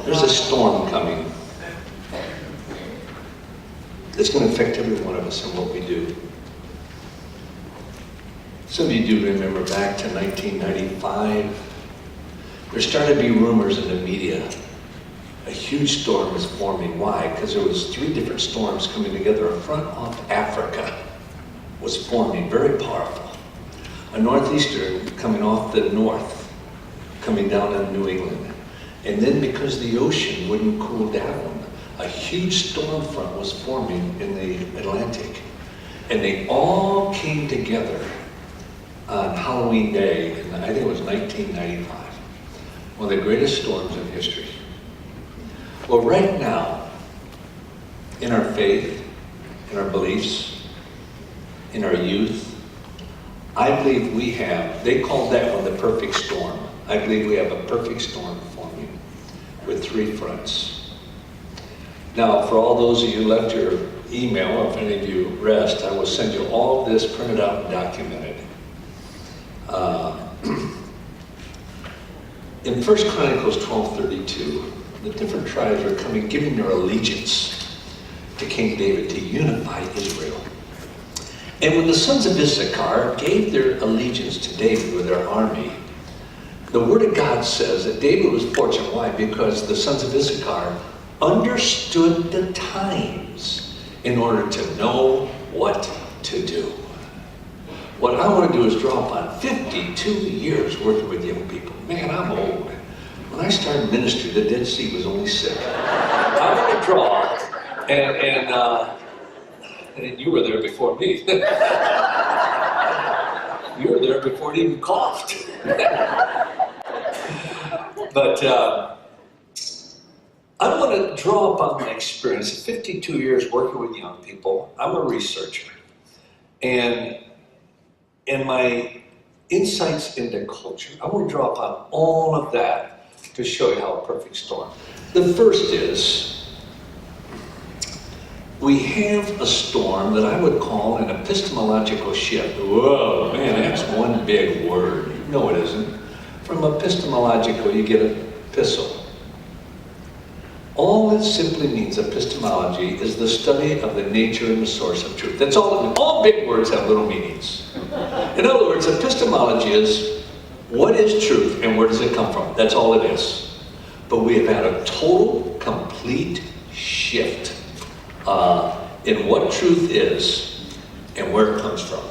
There's a storm coming. It's going to affect every one of us and what we do. Some of you do remember back to 1995. There started to be rumors in the media. A huge storm was forming. Why? Because there was 3 different storms coming together. A front off Africa was forming, very powerful. A northeaster coming off the north, coming down in New England. And then because the ocean wouldn't cool down, a huge storm front was forming in the Atlantic. And they all came together on Halloween Day, and I think it was 1995. One of the greatest storms in history. Well, right now, in our faith, in our beliefs, in our youth, I believe we have, they called that one the perfect storm. I believe we have a perfect storm forming with 3 fronts. Now, for all those of you who left your email, or if any of you rest, I will send you all of this printed out and documented. In 1 Chronicles 12:32, the different tribes are coming, giving their allegiance to King David to unify Israel. And when the sons of Issachar gave their allegiance to David with their army, the Word of God says that David was fortunate. Why? Because the sons of Issachar understood the times in order to know what to do. What I want to do is draw upon 52 years working with young people. Man, I'm old. When I started ministry, the Dead Sea was only 6. I want to draw, and you were there before me. You were there before it even coughed. But I want to draw upon my experience. 52 years working with young people. I'm a researcher. And my insights into culture, I want to draw upon all of that to show you how a perfect storm. The first is, we have a storm that I would call an epistemological shift. Whoa, man, that's one big word. No, it isn't. From epistemological, you get epistle. All it simply means, epistemology, is the study of the nature and the source of truth. That's all it means. All big words have little meanings. In other words, epistemology is what is truth and where does it come from? That's all it is. But we have had a total, complete shift in what truth is and where it comes from.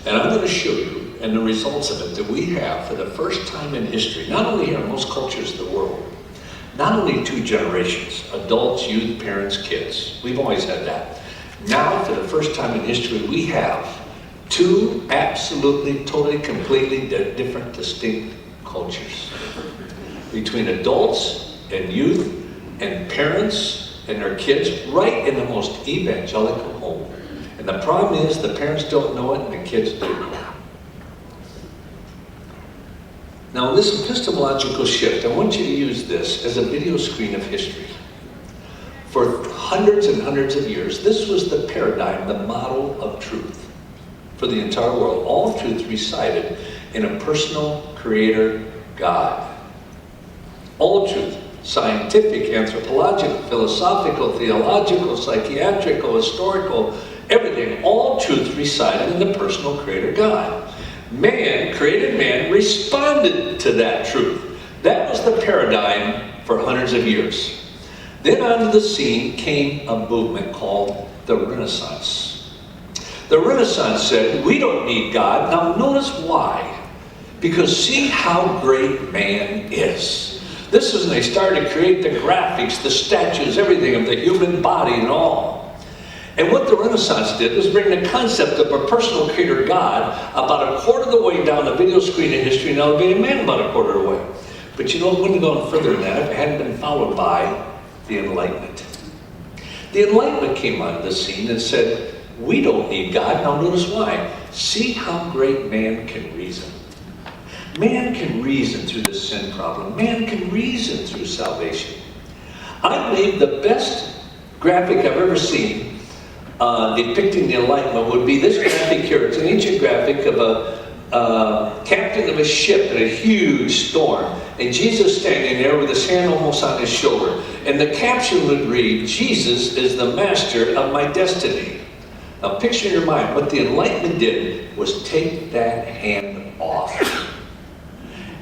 And I'm going to show you, and the results of it, that we have for the first time in history, not only here in most cultures of the world, not only 2 generations, adults, youth, parents, kids. We've always had that. Now, for the first time in history, we have 2 absolutely, totally, completely different, distinct cultures. Between adults and youth and parents and their kids, right in the most evangelical home. And the problem is the parents don't know it and the kids do. Now, this epistemological shift, I want you to use this as a video screen of history. For hundreds and hundreds of years, this was the paradigm, the model of truth for the entire world. All truth resided in a personal creator God. All truth, scientific, anthropological, philosophical, theological, psychiatrical, historical, everything, all truth resided in the personal creator God. Man, created man, responded to that truth. That was the paradigm for hundreds of years. Then onto the scene came a movement called the Renaissance. The Renaissance said, we don't need God. Now notice why. Because see how great man is. This is when they started to create the graphics, the statues, everything of the human body and all. And what the Renaissance did was bring the concept of a personal creator God about a quarter of the way down the video screen of history, and elevated man about a quarter of the way. But you know, it wouldn't have gone further than that if it hadn't been followed by the Enlightenment. The Enlightenment came onto the scene and said, we don't need God. Now notice why. See how great man can reason. Man can reason through the sin problem. Man can reason through salvation. I believe the best graphic I've ever seen depicting the Enlightenment would be this graphic here. It's an ancient graphic of a captain of a ship in a huge storm. and Jesus standing there with his hand almost on his shoulder. And the caption would read, Jesus is the master of my destiny. Now picture in your mind, what the Enlightenment did was take that hand off.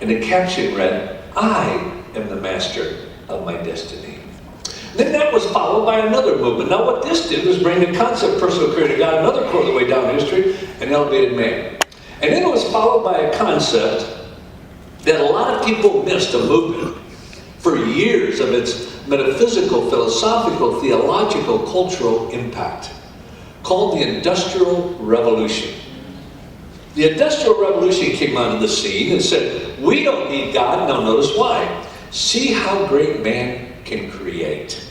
And the caption read, I am the master of my destiny. Then that was followed by another movement. Now what this did was bring the concept of personal creator God another quarter of the way down history and elevated man. And then it was followed by a concept that a lot of people missed, a movement for years of its metaphysical, philosophical, theological, cultural impact, called the Industrial Revolution. The Industrial Revolution came onto the scene and said, we don't need God. Now notice why. See how great man can create.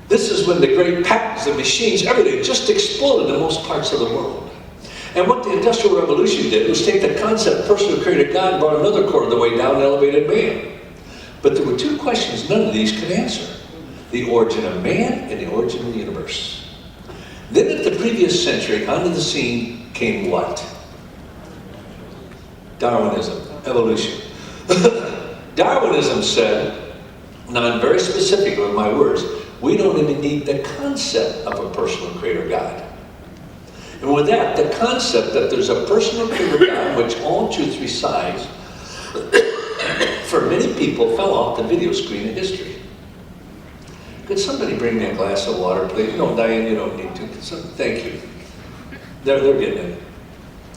This is when the great patents, the machines, everything just exploded in most parts of the world. And what the Industrial Revolution did was take the concept of personal creator God and brought another quarter of the way down and elevated man. But there were two questions none of these could answer. The origin of man and the origin of the universe. Then at the previous century, onto the scene came what? Darwinism, evolution. Darwinism said, now I'm very specific with my words, we don't even need the concept of a personal creator God. And with that, the concept that there's a personal creator God in which all truth resides, for many people fell off the video screen of history. Could somebody bring me a glass of water, please? No, Diane, you don't need to. Thank you. They're getting it.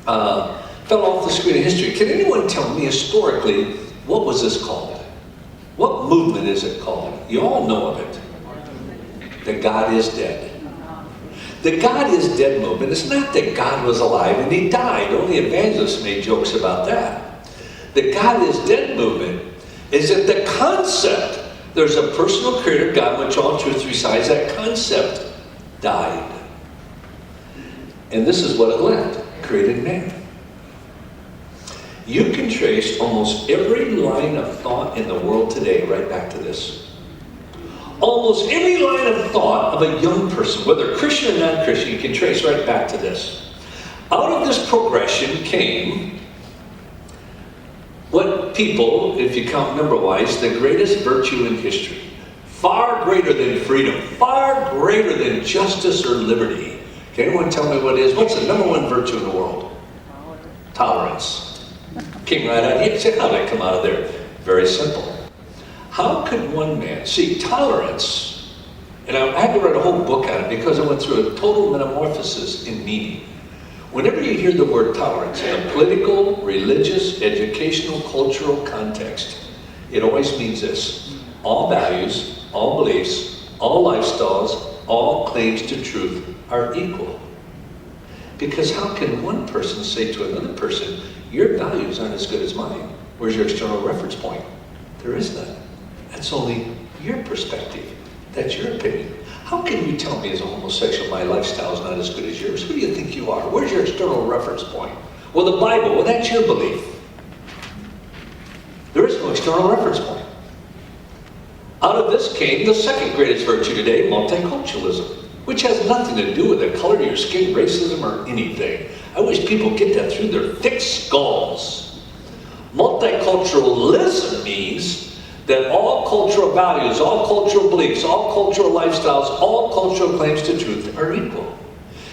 Fell off the screen of history. Can anyone tell me historically, what was this called? What movement is it called? You all know of it. The God is dead. The God is dead movement is not that God was alive and he died. Only evangelists made jokes about that. The God is dead movement is that the concept, there's a personal creator God in which all truth resides, that concept died. And this is what it left, created man. You can trace almost every line of thought in the world today right back to this. Almost every line of thought of a young person, whether Christian or non-Christian, you can trace right back to this. Out of this progression came what people, if you count number-wise, the greatest virtue in history. Far greater than freedom, far greater than justice or liberty. Can anyone tell me what it is? What's the number one virtue in the world? Tolerance. Came right out here. How did it come out of there? Very simple. How could one man, see, tolerance, and I had to write a whole book on it because I went through a total metamorphosis in meaning. Whenever you hear the word tolerance in a political, religious, educational, cultural context, it always means this: all values, all beliefs, all lifestyles, all claims to truth are equal. Because how can one person say to another person, your values aren't as good as mine? Where's your external reference point? There is none. That's only your perspective. That's your opinion. How can you tell me as a homosexual my lifestyle is not as good as yours? Who do you think you are? Where's your external reference point? Well, the Bible, well, that's your belief. There is no external reference point. Out of this came the second greatest virtue today, multiculturalism, which has nothing to do with the color of your skin, racism, or anything. I wish people get that through their thick skulls. Multiculturalism means that all cultural values, all cultural beliefs, all cultural lifestyles, all cultural claims to truth are equal.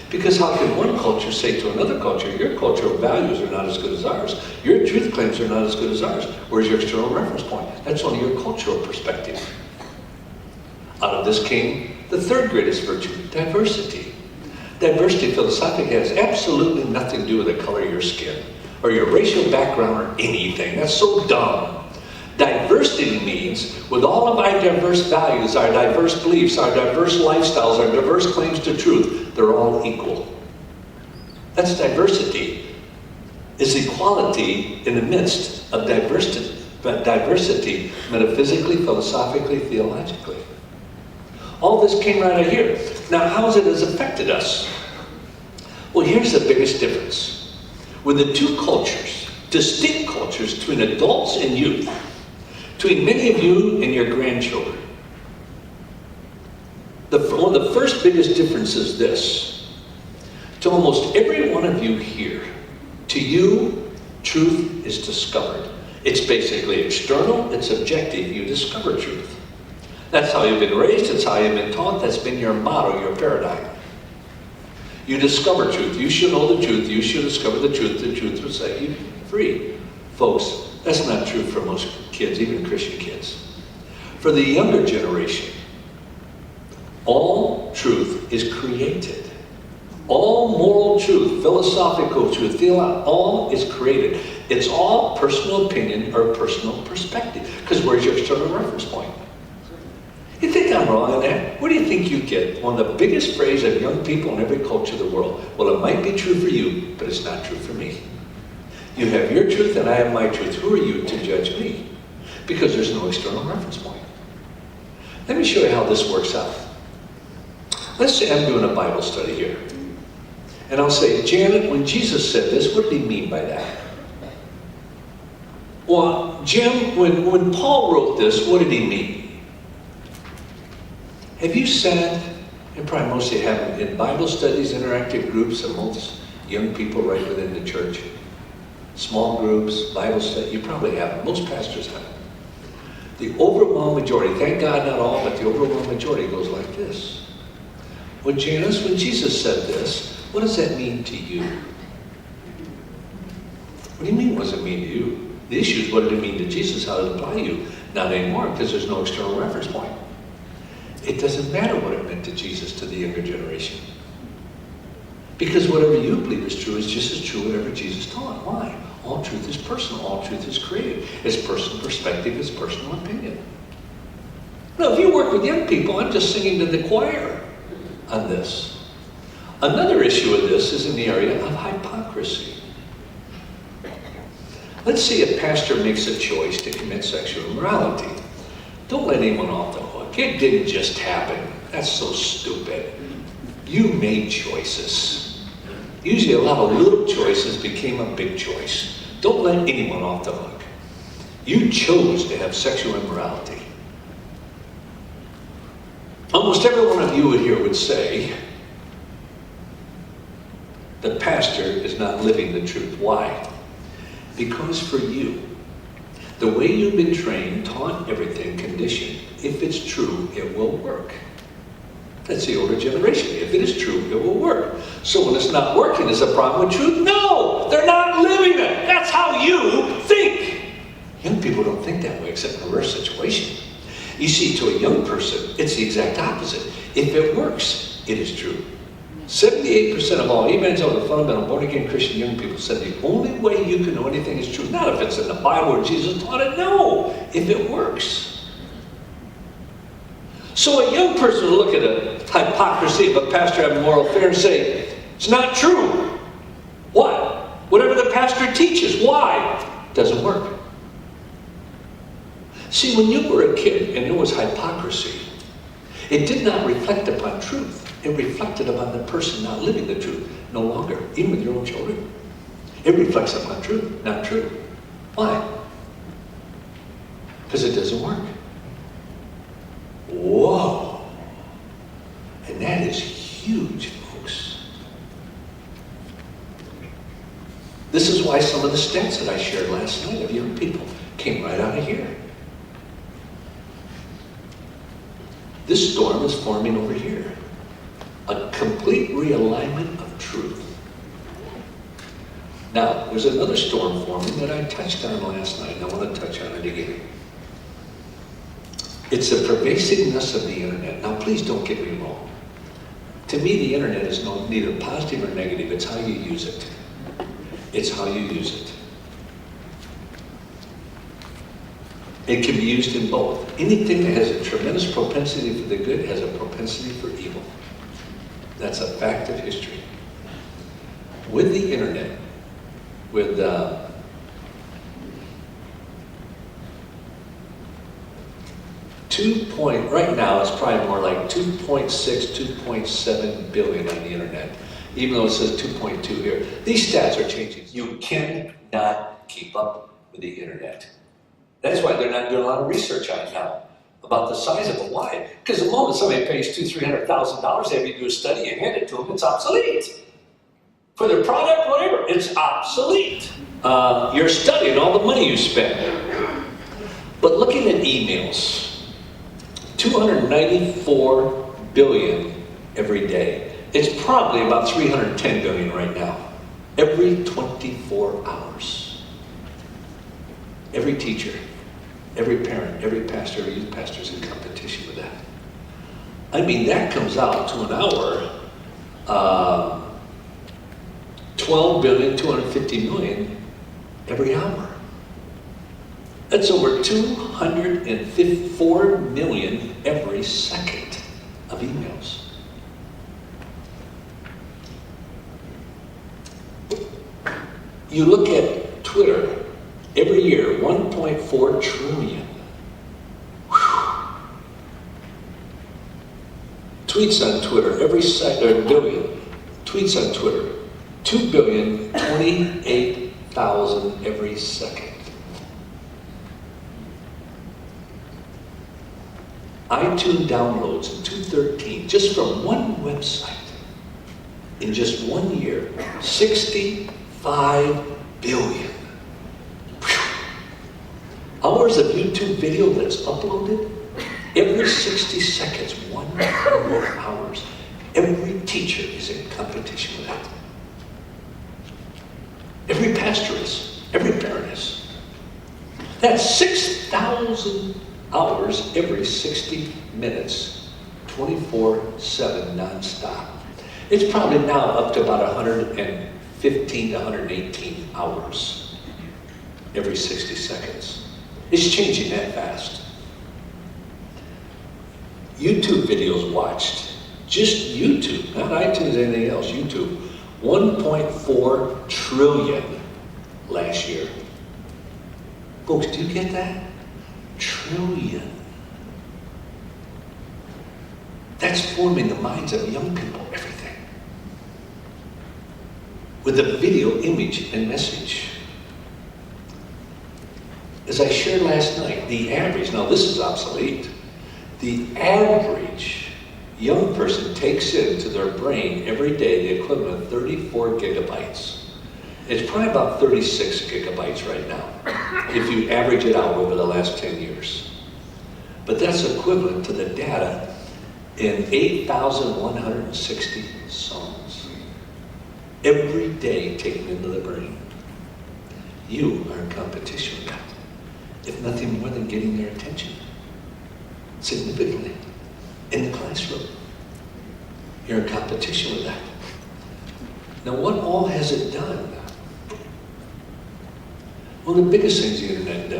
Because how can one culture say to another culture, your cultural values are not as good as ours, your truth claims are not as good as ours? Where's your external reference point? That's only your cultural perspective. Out of this came the third greatest virtue, diversity. Diversity philosophically has absolutely nothing to do with the color of your skin, or your racial background, or anything. That's so dumb. Diversity means, with all of our diverse values, our diverse beliefs, our diverse lifestyles, our diverse claims to truth, they're all equal. That's diversity. Is equality in the midst of diversity, metaphysically, philosophically, theologically. All this came right out here. Now, how has it affected us? Well, here's the biggest difference. With the two cultures, distinct cultures between adults and youth, between many of you and your grandchildren. One of the first biggest differences is this. To almost every one of you here, to you, truth is discovered. It's basically external, it's objective. You discover truth. That's how you've been raised, it's how you've been taught, that's been your motto, your paradigm. You discover truth. You should know the truth. You should discover the truth. The truth will set you free. Folks, that's not true for most kids, even Christian kids. For the younger generation, all truth is created. All moral truth, philosophical truth, all is created. It's all personal opinion or personal perspective. Because where's your external reference point? You think I'm wrong in that? Where do you think you get one of the biggest phrases of young people in every culture of the world? Well, it might be true for you, but it's not true for me. You have your truth and I have my truth. Who are you to judge me? Because there's no external reference point. Let me show you how this works out. Let's say I'm doing a Bible study here. And I'll say, Janet, when Jesus said this, what did he mean by that? Well, Jim, when Paul wrote this, what did he mean? Have you sat, and probably most of you haven't, in Bible studies, interactive groups amongst young people right within the church? Small groups, Bible study, you probably haven't. Most pastors haven't. The overwhelming majority, thank God not all, but the overwhelming majority goes like this. Well, Janice, when Jesus said this, what does that mean to you? What do you mean, what does it mean to you? The issue is, what did it mean to Jesus? How did it apply to you? Not anymore, because there's no external reference point. It doesn't matter what it meant to Jesus to the younger generation. Because whatever you believe is true is just as true whatever Jesus taught. Why? All truth is personal. All truth is created. It's personal perspective. It's personal opinion. Now, if you work with young people, I'm just singing to the choir on this. Another issue of this is in the area of hypocrisy. Let's say a pastor makes a choice to commit sexual immorality. Don't let anyone off the hook. It didn't just happen. That's so stupid. You made choices. Usually a lot of little choices became a big choice. Don't let anyone off the hook. You chose to have sexual immorality. Almost every one of you here would say, the pastor is not living the truth. Why? Because for you, the way you've been trained, taught, everything, conditioned, if it's true, it will work. That's the older generation. If it is true, it will work. So when it's not working, is a problem with truth? No! They're not living it! That's how you think! Young people don't think that way, except in a rare situation. You see, to a young person, it's the exact opposite. If it works, it is true. 78% of all evangelical, fundamental, born-again Christian young people said the only way you can know anything is true, not if it's in the Bible or Jesus taught it, no, if it works. So a young person will look at a hypocrisy of a pastor having moral affair and say, it's not true. What? Whatever the pastor teaches. Why? It doesn't work. See, when you were a kid and there was hypocrisy, it did not reflect upon truth. It reflected upon the person not living the truth. No longer, even with your own children. It reflects upon truth, not true. Why? Because it doesn't work. Whoa! And that is huge, folks. This is why some of the stats that I shared last night of young people came right out of here. This storm is forming over here. A complete realignment of truth. Now, there's another storm forming that I touched on last night, and I want to touch on it again. It's the pervasiveness of the internet. Now, please don't get me wrong. To me, the internet is neither positive or negative. It's how you use it. It's how you use it. It can be used in both. Anything that has a tremendous propensity for the good has a propensity for evil. That's a fact of history. With the internet, with right now it's probably more like 2.6, 2.7 billion on the internet, even though it says 2.2 here. These stats are changing. You cannot keep up with the internet. That's why they're not doing a lot of research on it now, about the size of it. Why? Because the moment somebody pays $200,000, $300,000, they have you do a study and hand it to them, it's obsolete. for their product, whatever. It's obsolete. You're studying all the money you spend. But looking at emails, 294 billion every day. It's probably about 310 billion right now. Every 24 hours. Every teacher, every parent, every pastor, every youth pastor is in competition with that. I mean, that comes out to an hour, 12 billion, 250 million every hour. That's over 254 million every second of emails. You look at Twitter, every year, 1.4 trillion. Whew. Tweets on Twitter, every second, billion. Tweets on Twitter, 2,028,000 every second. iTunes downloads in 2013, just from one website, in just 1 year, 65 billion. Hours of YouTube video that's uploaded, every 60 seconds, 100 hours. Every teacher is in competition with that. Every pastor is, every parent is. That's 6,000 hours every 60 minutes, 24/7 nonstop. It's probably now up to about 115 to 118 hours every 60 seconds. It's changing that fast. YouTube videos watched, just YouTube, not iTunes or anything else, YouTube, 1.4 trillion last year. Folks, do you get that? Trillion. That's forming the minds of young people, everything. With the video, image, and message. As I shared last night, the average, now this is obsolete, the average young person takes into their brain every day the equivalent of 34 gigabytes. It's probably about 36 gigabytes right now, if you average it out over the last 10 years. But that's equivalent to the data in 8,160 songs. Every day taken into the brain. You are in competition with that, if nothing more than getting their attention, significantly, in the classroom. You're in competition with that. Now, what all has it done? One of the biggest things the internet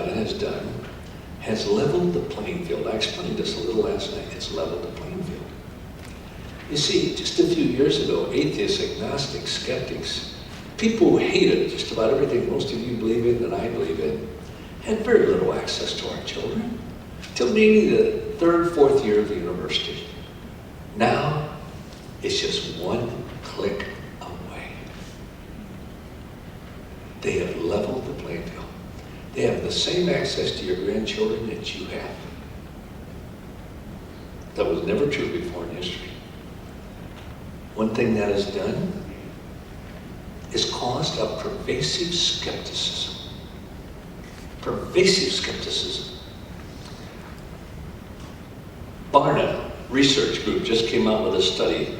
has leveled the playing field. I explained this a little last night. It's leveled the playing field. You see, just a few years ago, atheists, agnostics, skeptics, people who hated just about everything most of you believe in and I believe in, had very little access to our children till maybe the third, fourth year of the university. Now, it's just one click away. They have leveled the playing field. They have the same access to your grandchildren that you have. That was never true before in history. One thing that has done is caused a pervasive skepticism. Pervasive skepticism. Barna Research Group just came out with a study,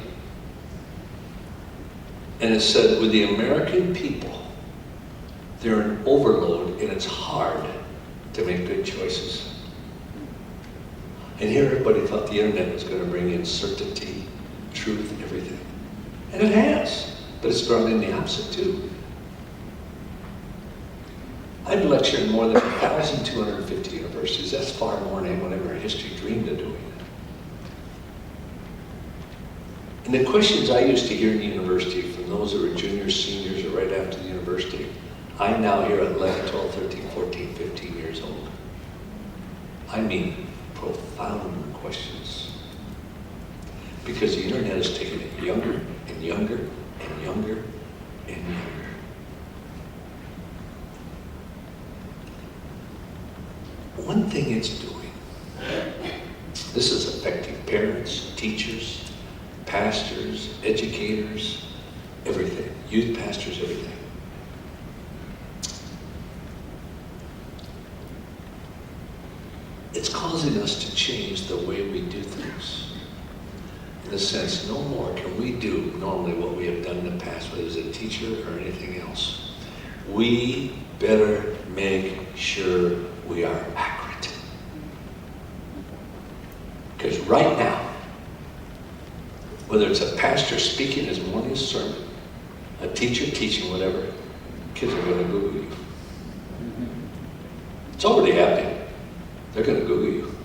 and it said with the American people, they're in overload and it's hard to make good choices. And here everybody thought the internet was going to bring in certainty, truth, everything. And it has, but it's brought in the opposite too. I've lectured in more than 1,250 universities. That's far more than anyone ever in history dreamed of doing. And the questions I used to hear in the university from those who were juniors, seniors, or right after the university, I now hear at 11, 12, 13, 14, 15 years old. I mean, profound questions. Because the internet has taken it younger and younger and younger and younger. One thing it's doing, this is affecting parents, teachers, pastors, educators, everything. Youth pastors, everything. It's causing us to change the way we do things. In a sense, no more can we do normally what we have done in the past, whether as a teacher or anything else. We better make sure we are accurate. Because right now, whether it's a pastor speaking his morning sermon, a teacher teaching, whatever, kids are going to Google you. It's already happening. They're going to Google you.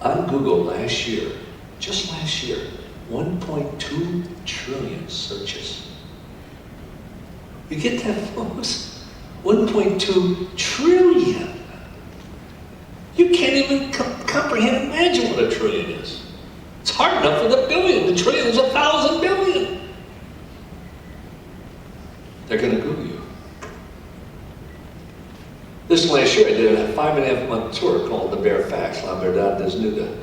On Google last year, just last year, 1.2 trillion searches. You get that, folks? 1.2 trillion. You can't even comprehend, imagine what a trillion is. It's hard enough with a billion. The trillion is 1,000 billion. They're going to Google you. This last year I did a 5.5-month tour called the Bare Facts, La Verdad Desnuda,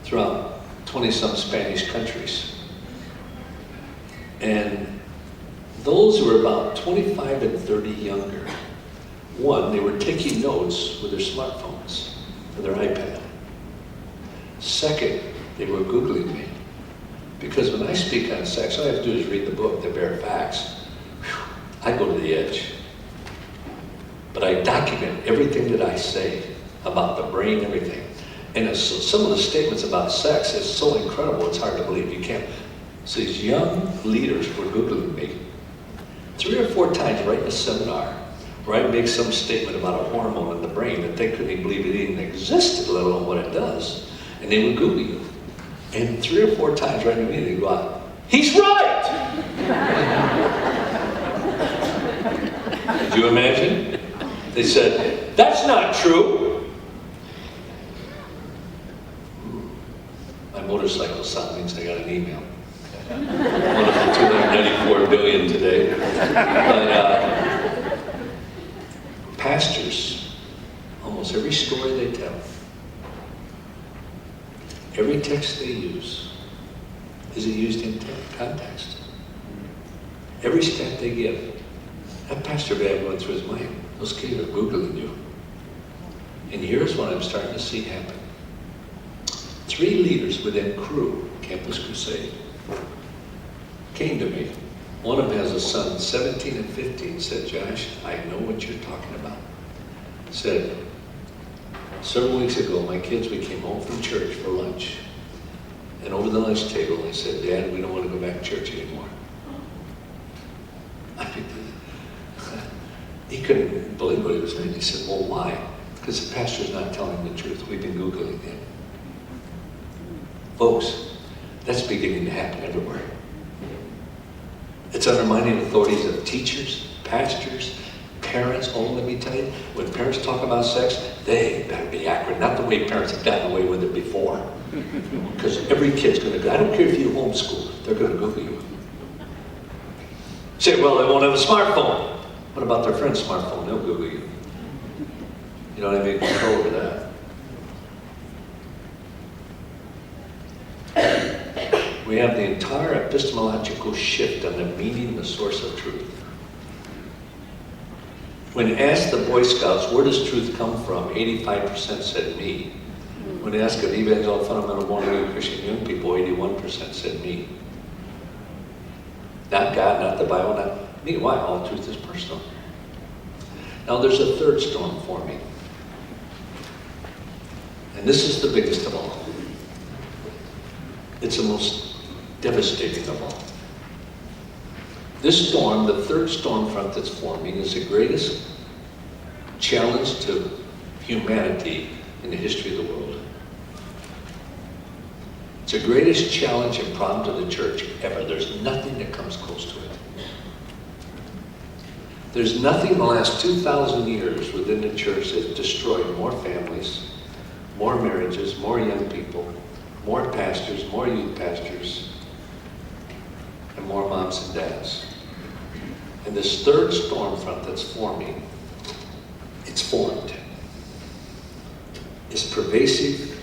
throughout 20-some Spanish countries. And those who were about 25 and 30 younger, one, they were taking notes with their smartphones or their iPad. Second, they were Googling me. Because when I speak on sex, all I have to do is read the book, The Bare Facts. Whew, I go to the edge. But I document everything that I say about the brain, everything. And some of the statements about sex is so incredible, it's hard to believe. You can't. So these young leaders were Googling me 3 or 4 times right in a seminar where I make some statement about a hormone in the brain that they couldn't even believe it even existed, let alone what it does. And they would Google you. And 3 or 4 times right in the meeting, they go out, "He's right!" Did you imagine? They said, "That's not true." My motorcycle sound means I got an email. One of the 294 billion today. But pastors, almost every story they tell, every text they use, is it used in context? Every stat they give, that pastor may have going through his mind. Those kids are Googling you. And here's what I'm starting to see happen. 3 leaders within Cru, Campus Crusade, came to me. One of them has a son, 17 and 15, said, "Josh, I know what you're talking about." Said, "Several weeks ago, my kids, we came home from church for lunch. And over the lunch table, they said, 'Dad, we don't want to go back to church anymore.'" I mean, he couldn't believe what he was saying. He said, "Well, why?" "Because the pastor's not telling the truth. We've been Googling him." Folks, that's beginning to happen everywhere. It's undermining authorities of teachers, pastors, parents. Oh, let me tell you, when parents talk about sex, they better be accurate. Not the way parents have gotten away with it before. Because every kid's going to go, I don't care if you homeschool, they're going to Google you. Say, well, they won't have a smartphone. What about their friend's smartphone? They'll Google you. You don't have any control over that. We have the entire epistemological shift on the meaning and the source of truth. When asked the Boy Scouts, where does truth come from? 85% said me. When asked of evangelical fundamental born-again Christian young people, 81% said me. Not God, not the Bible, not me. Why? All truth is personal. Now there's a third storm forming. And this is the biggest of all. It's the most devastating of all. This storm, the third storm front that's forming, is the greatest challenge to humanity in the history of the world. It's the greatest challenge and problem to the church ever. There's nothing that comes close to it. There's nothing in the last 2,000 years within the church that's destroyed more families, more marriages, more young people, more pastors, more youth pastors, and more moms and dads. And this third storm front that's forming, it's formed. It's pervasive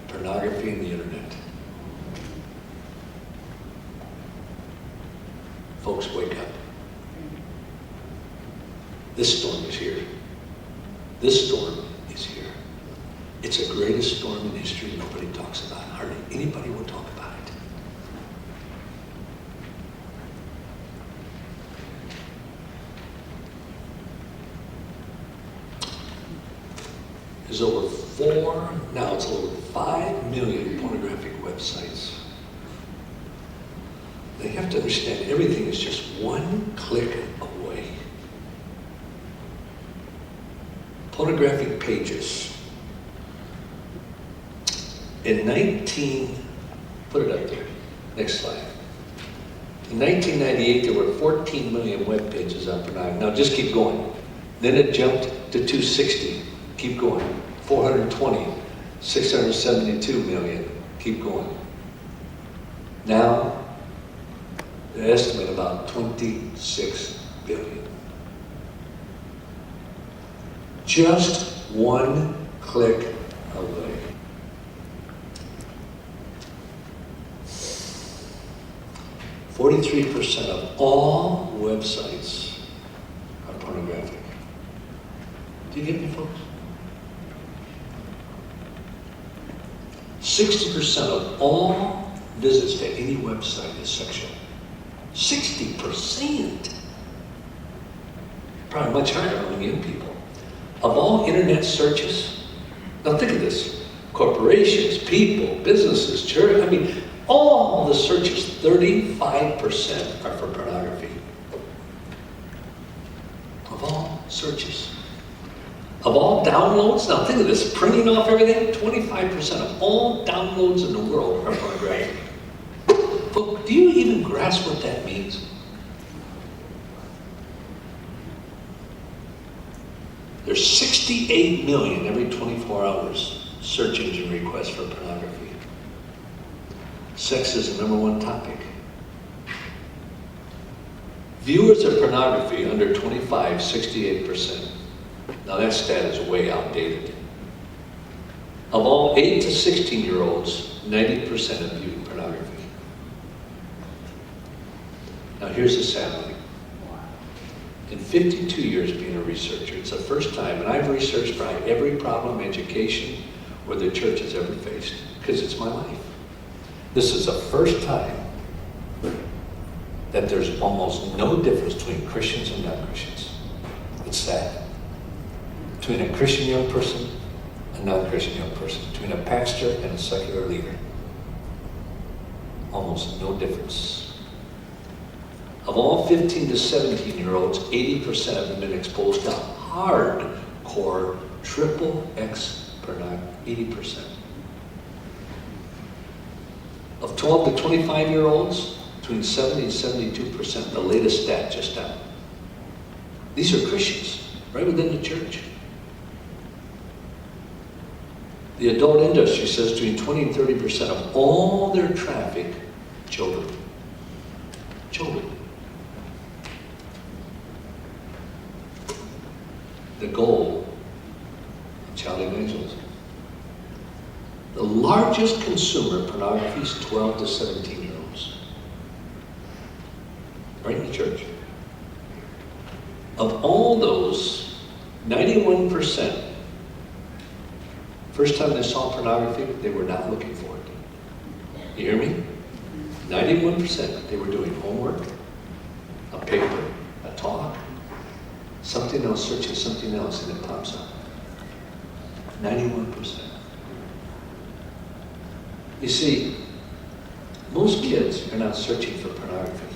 pornography and the internet. It's the greatest storm in history. Nobody talks about it. Hardly anybody will talk about it. There's over now it's over 5 million pornographic websites. They have to understand everything is just one click away. Pornographic pages. Put it up there, next slide. In 1998, there were 14 million web pages on pornography. Now just keep going. Then it jumped to 260. Keep going. 420, 672 million. Keep going. Now, they estimate about 26 billion. Just one click away. %43% of all websites are pornographic. Do you get me, folks? 60% of all visits to any website is sexual. 60%. Probably much higher among young people. Of all internet searches, now think of this, corporations, people, businesses, church, all the searches, 35% are for pornography. Of all searches. Of all downloads, now think of this, printing off everything, 25% of all downloads in the world are pornographic. But do you even grasp what that means? There's 68 million every 24 hours search engine requests for pornography. Sex is the #1 topic. Viewers of pornography under 25, 68%. Now that stat is way outdated. Of all 8 to 16-year-olds, 90% have viewed pornography. Now here's the sad thing. In 52 years being a researcher, it's the first time, and I've researched probably every problem education or the church has ever faced, because it's my life. This is the first time that there's almost no difference between Christians and non-Christians. It's sad. Between a Christian young person and a non-Christian young person, between a pastor and a secular leader. Almost no difference. Of all 15 to 17-year-olds, 80% have been exposed to hardcore XXX pornography, 80%. Of 12 to 25-year-olds, between 70 and 72%, the latest stat just out. These are Christians, right within the church. The adult industry says between 20 and 30% of all their traffic, children. Children. The goal of child evangelism. The largest consumer of pornography is 12 to 17-year-olds. Right in the church. Of all those, 91%, first time they saw pornography, they were not looking for it. You hear me? 91%, they were doing homework, a paper, a talk, something else, searching something else, and it pops up. 91%. You see, most kids are not searching for pornography.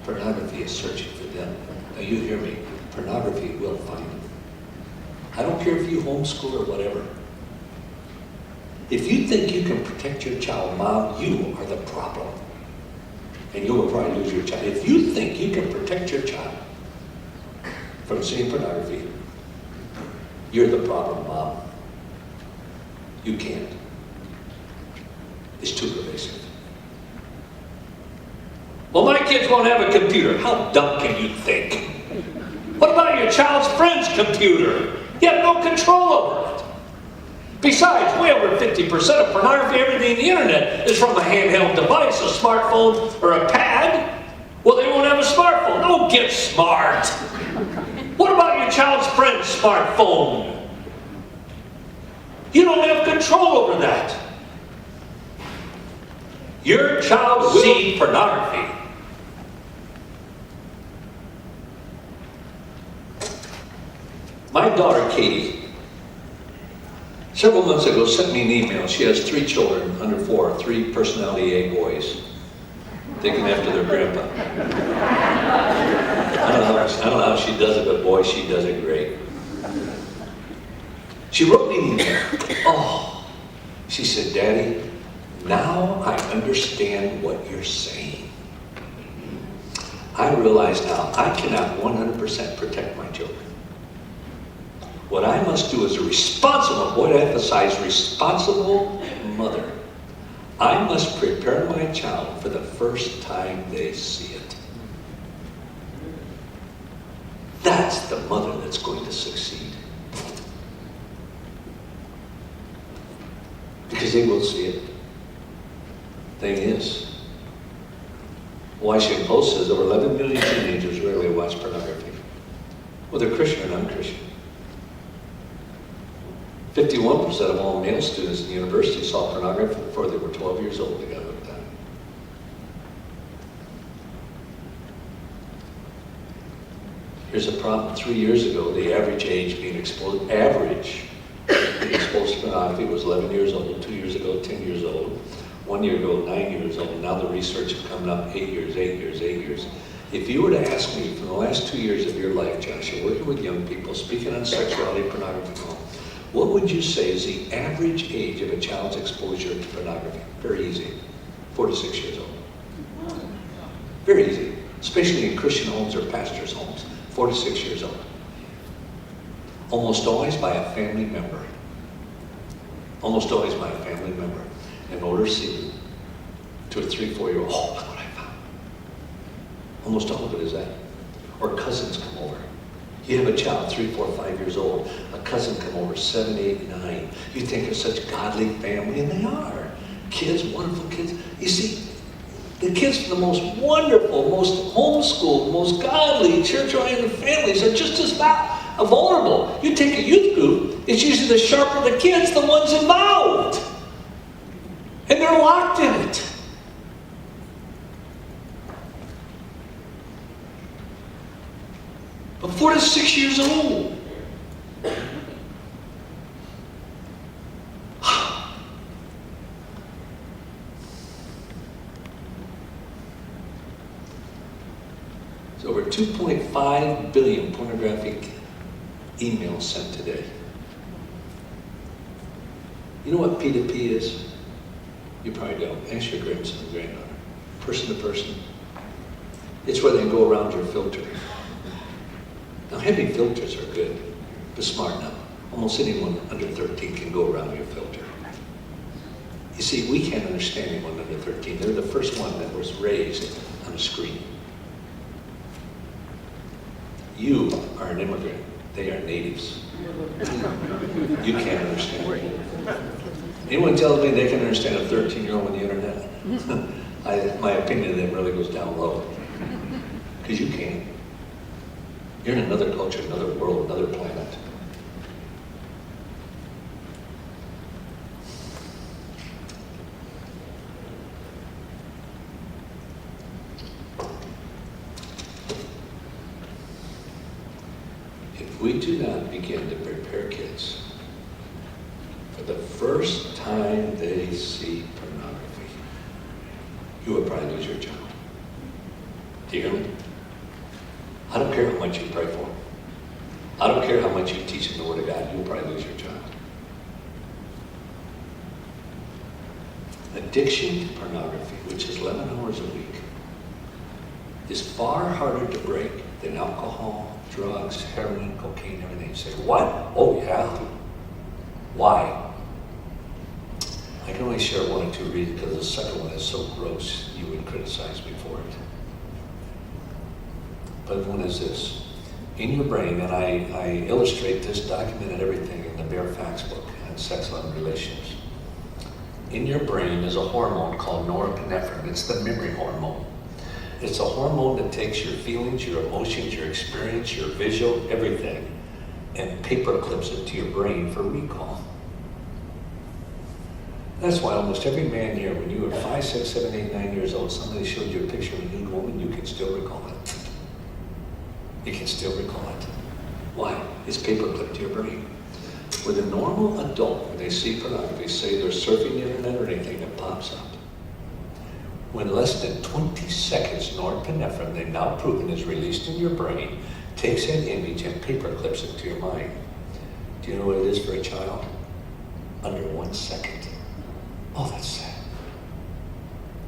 Pornography is searching for them. Now you hear me, pornography will find them. I don't care if you homeschool or whatever. If you think you can protect your child, Mom, you are the problem. And you will probably lose your child. If you think you can protect your child from seeing pornography, you're the problem, Mom. You can't. It's too pervasive. Well, my kids won't have a computer. How dumb can you think? What about your child's friend's computer? You have no control over it. Besides, way over 50% of pornography, everything on the internet, is from a handheld device, a smartphone or a pad. Well, they won't have a smartphone. Oh, get smart. What about your child's friend's smartphone? You don't have control over that. Your child will see pornography. My daughter, Katie, several months ago sent me an email. She has 3 children under 4, 3 personality A boys, taken after their grandpa. I don't know how she does it, but boy, she does it great. She wrote me an email. Oh, she said, Daddy, now I understand what you're saying. I realize now I cannot 100% protect my children. What I must do as a responsible, boy, I emphasize responsible mother, I must prepare my child for the first time they see it. That's the mother that's going to succeed. Because they will see it. Thing is, Washington Post says over 11 million teenagers rarely watch pornography, whether Christian or non-Christian. 51% of all male students in the university saw pornography before they were 12 years old. They got looked at. Here's a problem. 3 years ago, the average age being exposed to pornography was 11 years old. 2 years ago, 10 years old. 1 year ago, 9 years old. Now the research is coming up 8 years, 8 years, 8 years. If you were to ask me, from the last 2 years of your life, Josh, you're working with young people, speaking on sexuality, pornography, what would you say is the average age of a child's exposure to pornography? Very easy. 4 to 6 years old. Very easy. Especially in Christian homes or pastors' homes. 4 to 6 years old. Almost always by a family member. Almost always by a family member. An older sibling to a 3, 4-year-old. Oh, look what I found. Almost all of it is that. Or cousins come over. You have a child, 3, 4, 5 years old. A cousin come over, 7, 8, 9. You think of such godly family, and they are. Kids, wonderful kids. You see, the kids from the most wonderful, most homeschooled, most godly, church-oriented families are just as vulnerable. You take a youth group, it's usually the sharper the kids, the ones involved. And they're locked in it. But 4 to 6 years old. There's over 2.5 billion pornographic emails sent today. You know what P2P is? You probably don't. Ask your grandson and granddaughter. Person to person. It's where they go around your filter. Now, heavy filters are good, but smart now. Almost anyone under 13 can go around your filter. You see, we can't understand anyone under 13. They're the first one that was raised on a screen. You are an immigrant. They are natives. You can't understand them. Anyone tells me they can understand a 13-year-old on the internet? My opinion of them really goes down low. Because you can't. You're in another culture, another world, another planet. If we do not begin to prepare kids for the first time they see pornography, you will probably lose your child. Do you hear me? I don't care how much you pray for them. I don't care how much you teach them the Word of God. You'll probably lose your child. Addiction to pornography, which is 11 hours a week, is far harder to break than alcohol, drugs, heroin, cocaine, everything. You say, what? Oh, yeah. Why? I can only share 1 or 2 reasons because the second one is so gross you would criticize me for it. But one is this. In your brain, and I illustrate this, documented everything in the Bare Facts book on sex, love, and relations. In your brain is a hormone called norepinephrine. It's the memory hormone. It's a hormone that takes your feelings, your emotions, your experience, your visual, everything, and paper clips it to your brain for recall. That's why almost every man here, when you were 5, 6, 7, 8, 9 years old, somebody showed you a picture of a nude woman, you can still recall it. You can still recall it. Why? It's paperclipped to your brain. With a normal adult, when they see pornography, say they're surfing the internet or anything that pops up, when less than 20 seconds norepinephrine, they've now proven, is released in your brain, takes that image and paperclips it to your mind. Do you know what it is for a child? Under 1 second. Oh, that's sad.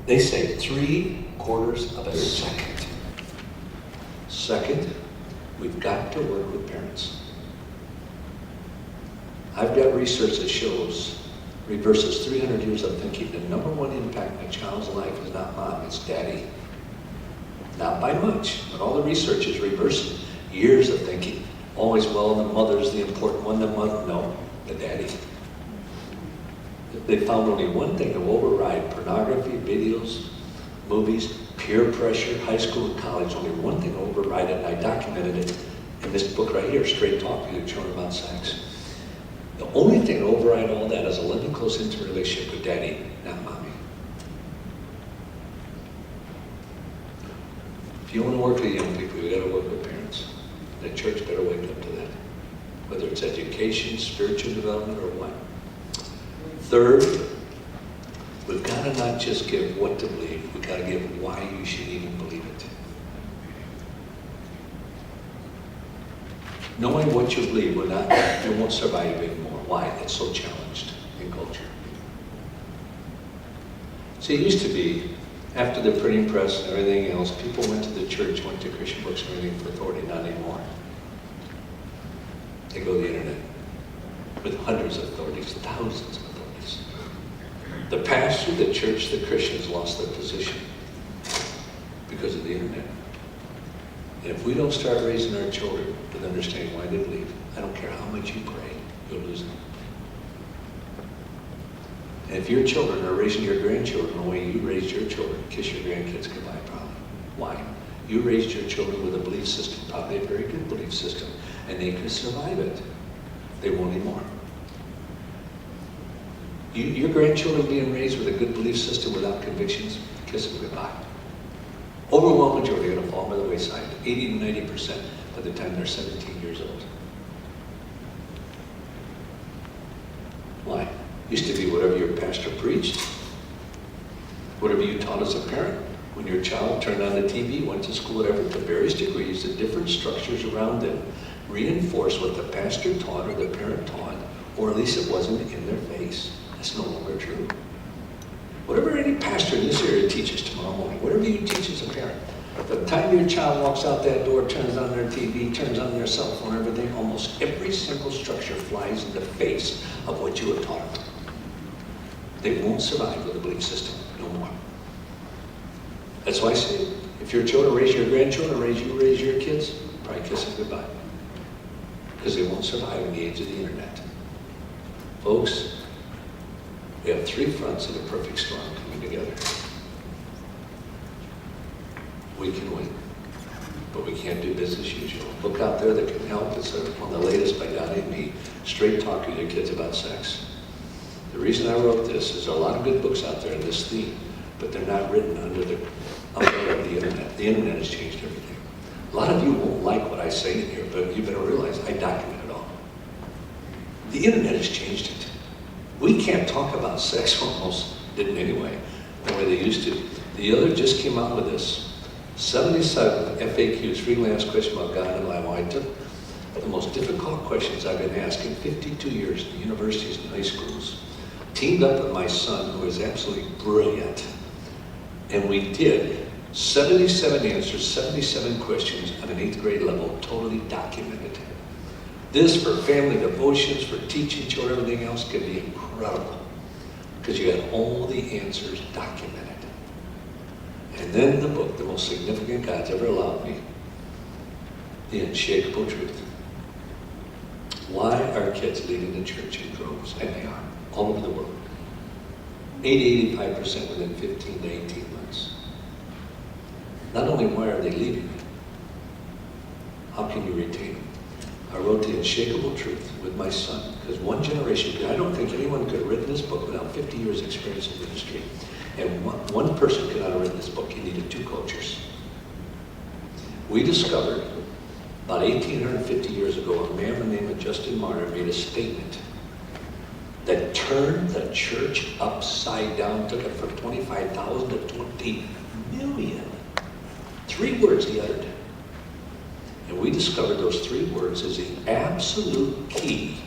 They say 3/4 of a second. Second, we've got to work with parents. I've got research that shows, reverses 300 years of thinking. The number one impact in a child's life is not mom, it's daddy. Not by much, but all the research is reversing years of thinking. Always, well, the mother's the important one, the mother, no, the daddy. They found only one thing to override pornography, videos, movies, peer pressure, high school and college, only one thing to override it, and I documented it in this book right here, Straight Talk to Your Children About Sex. The only thing to override all that is a loving, close, intimate relationship with daddy, not mommy. If you want to work with young people, you got to work with parents. The church better wake up to that, whether it's education, spiritual development, or what. Third, we've got to not just give what to believe, we've got to give why you should even believe it. Knowing what you believe will not, you won't survive anymore. Why? It's so challenged in culture. See, it used to be, after the printing press and everything else, people went to the church, went to Christian books and everything for authority, not anymore. They go to the internet with hundreds of authorities, thousands of authorities. The pastor, the church, the Christians lost their position because of the internet. And if we don't start raising our children with understanding why they believe, I don't care how much you pray, you'll lose them. And if your children are raising your grandchildren the way you raised your children, kiss your grandkids goodbye, probably. Why? You raised your children with a belief system, probably a very good belief system, and they could survive it. They won't anymore. Your grandchildren being raised with a good belief system without convictions, kiss them goodbye. Overwhelming majority are going to fall by the wayside, 80 to 90% by the time they're 17 years old. Why? Used to be whatever your pastor preached, whatever you taught as a parent. When your child turned on the TV, went to school, whatever, to various degrees, the different structures around them reinforce what the pastor taught or the parent taught, or at least it wasn't in their face. That's no longer true. Whatever any pastor in this area teaches tomorrow morning, whatever you teach as a parent, by the time your child walks out that door, turns on their TV, turns on their cell phone, everything, almost every single structure flies in the face of what you have taught them. They won't survive with a belief system, no more. That's why I say, if your children raise your grandchildren, raise your kids, probably kiss them goodbye. Because they won't survive in the age of the internet. Folks, we have three fronts of a perfect storm coming together. We can win, but we can't do business as usual. Book out there that can help. It's one of the latest by Donnie and me, Straight Talk to Your Kids About Sex. The reason I wrote this is there are a lot of good books out there in this theme, but they're not written under the umbrella of the internet. The internet has changed everything. A lot of you won't like what I say in here, but you better realize I document it all. The internet has changed it. We can't talk about sex, almost didn't anyway, the way they used to. The other just came out with this. 77 FAQs, frequently asked questions about God and life. I took the most difficult questions I've been asked in 52 years in universities and high schools, teamed up with my son, who is absolutely brilliant, and we did 77 answers, 77 questions at an 8th grade level, totally documented. This, for family devotions, for teaching children, everything else, can be incredible, because you had all the answers documented. And then the book, The Most Significant God's Ever Allowed Me, The Unshakable Truth. Why are kids leaving the church in droves? And they are, all over the world. 80-85% within 15 to 18 months. Not only why are they leaving, how can you retain them? I wrote The Unshakable Truth with my son, because one generation, I don't think anyone could have written this book without 50 years experience in ministry. And one person could not have written this book. You needed two cultures. We discovered about 1,850 years ago, a man by the name of Justin Martyr made a statement that turned the church upside down, took it from 25,000 to 20 million. 3 words he uttered. And we discovered those 3 words as the absolute key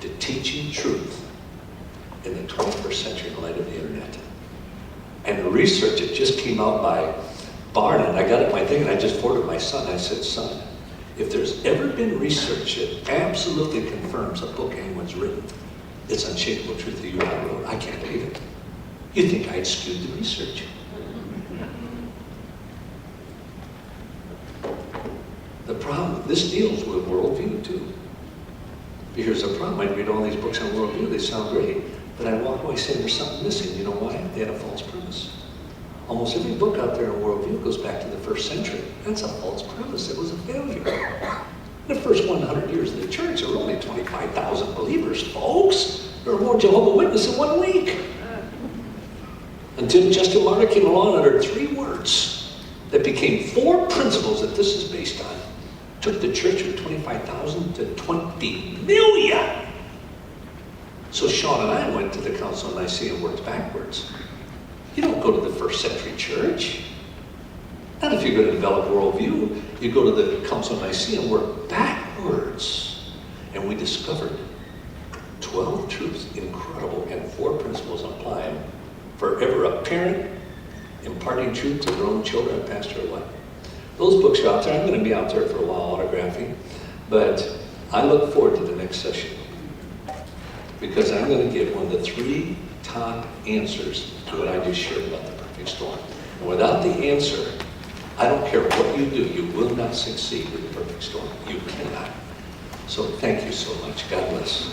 to teaching truth in the 21st century in light of the internet. And the research, it just came out by Barna, and I got it my thing, and I just forwarded my son. I said, son, if there's ever been research that absolutely confirms a book anyone's written, it's Unshakable Truth that you and I wrote. I can't believe it. You'd think I'd skewed the research. The problem, this deals with worldview too. But here's the problem, I read all these books on worldview, they sound great, but I walk away saying there's something missing. You know why? They had a false premise. Almost every book out there in worldview goes back to the 1st century. That's a false premise. It was a failure. In the first 100 years of the church, there were only 25,000 believers, folks. There were more Jehovah's Witnesses in 1 week. Until Justin Martyr came along and uttered 3 words that became 4 principles that this is based on. Took the church from 25,000 to 20 million. So Sean and I went to the Council of Nicaea and worked backwards. You don't go to the 1st century church. Not if you're going to develop worldview. You go to the Council of Nicaea and work backwards. And we discovered 12 truths, incredible, and 4 principles apply them. Forever a parent imparting truth to their own children, pastor or what. Those books are out there. I'm going to be out there for a while autographing. But I look forward to the next session, because I'm going to give one of the 3 top answers to what I just shared about the perfect storm. And without the answer, I don't care what you do, you will not succeed with the perfect storm. You cannot. So thank you so much. God bless.